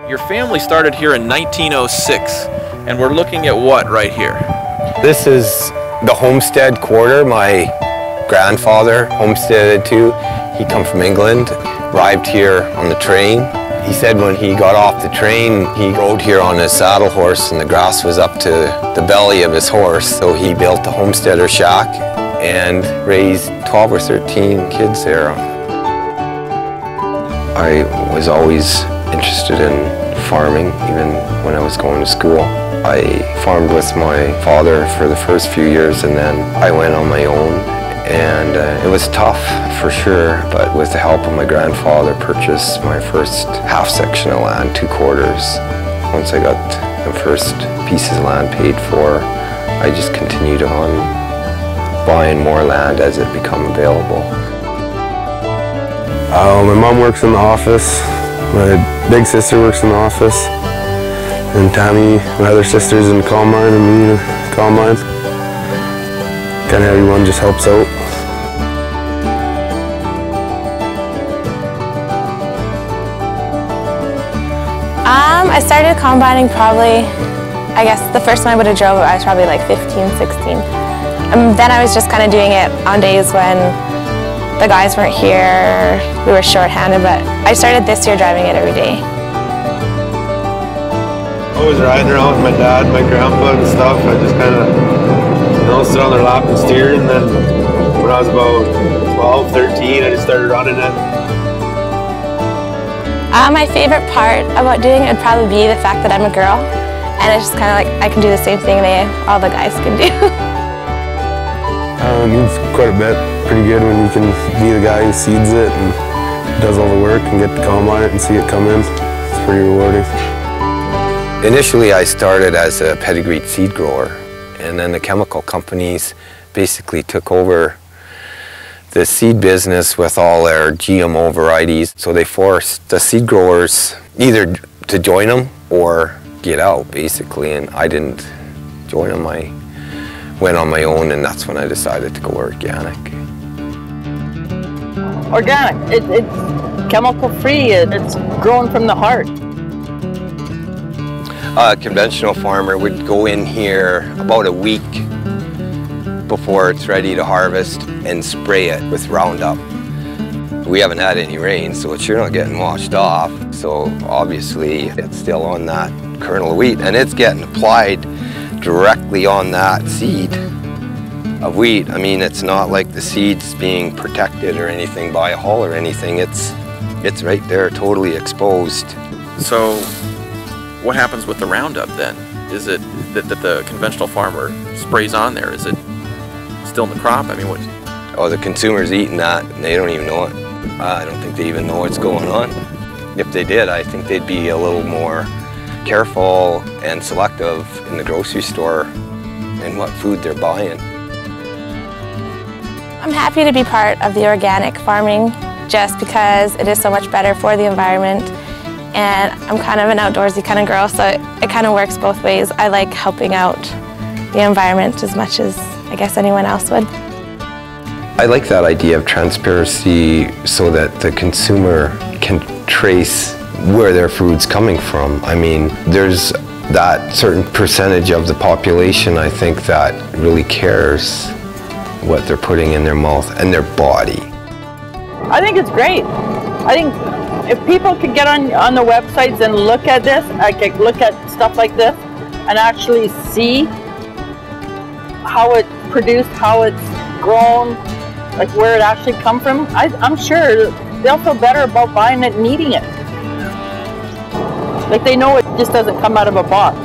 Your family started here in 1906, and we're looking at what right here? This is the homestead quarter my grandfather homesteaded to. He come from England, arrived here on the train. He said when he got off the train, he rode here on his saddle horse and the grass was up to the belly of his horse. So he built a homesteader shack and raised 12 or 13 kids there. I was always interested in farming, even when I was going to school. I farmed with my father for the first few years, and then I went on my own. And it was tough for sure, but with the help of my grandfather, purchased my first half section of land, 2/4. Once I got the first pieces of land paid for, I just continued on buying more land as it became available. My mom works in the office, my big sister works in the office, and Tammy, my other sister's in the combine, and me in the combine. Kind of everyone just helps out. I started combining probably, I guess the first time I would have drove it, I was probably like 15, 16. Then I was just kind of doing it on days when the guys weren't here, we were short-handed, but I started this year driving it every day. I was riding around with my dad, my grandpa and stuff. I just kind of, sit on their lap and steer, and then when I was about 12, 13, I just started running it. My favorite part about doing it would probably be the fact that I'm a girl, and it's just kind of like I can do the same thing all the guys can do. It needs quite a bit. Pretty good when you can be the guy who seeds it and does all the work and get to combine it and see it come in. It's pretty rewarding. Initially, I started as a pedigreed seed grower, and then the chemical companies basically took over the seed business with all their GMO varieties. So they forced the seed growers either to join them or get out, basically, and I didn't join them. I went on my own, and that's when I decided to go organic. Organic, it's chemical free, it's grown from the heart. A conventional farmer would go in here about a week before it's ready to harvest and spray it with Roundup. We haven't had any rain, so it's sure not getting washed off. So obviously it's still on that kernel of wheat, and it's getting applied directly on that seed of wheat. I mean, it's not like the seed's being protected or anything by a hull or anything. It's right there, totally exposed. So what happens with the Roundup then? Is it that the conventional farmer sprays on there? Is it still in the crop? I mean, what? Oh, the consumer's eating that, and they don't even know it. I don't think they even know what's going on. If they did, I think they'd be a little more careful and selective in the grocery store in what food they're buying. I'm happy to be part of the organic farming just because it is so much better for the environment, and I'm kind of an outdoorsy kind of girl, so it kind of works both ways. I like helping out the environment as much as I guess anyone else would. I like that idea of transparency so that the consumer can trace where their food's coming from. I mean, there's that certain percentage of the population, I think, that really cares what they're putting in their mouth and their body. I think it's great. I think if people could get on the websites and look at this, look at stuff like this, and actually see how it's produced, how it's grown, like where it actually come from, I'm sure they'll feel better about buying it and eating it. Like they know it just doesn't come out of a box.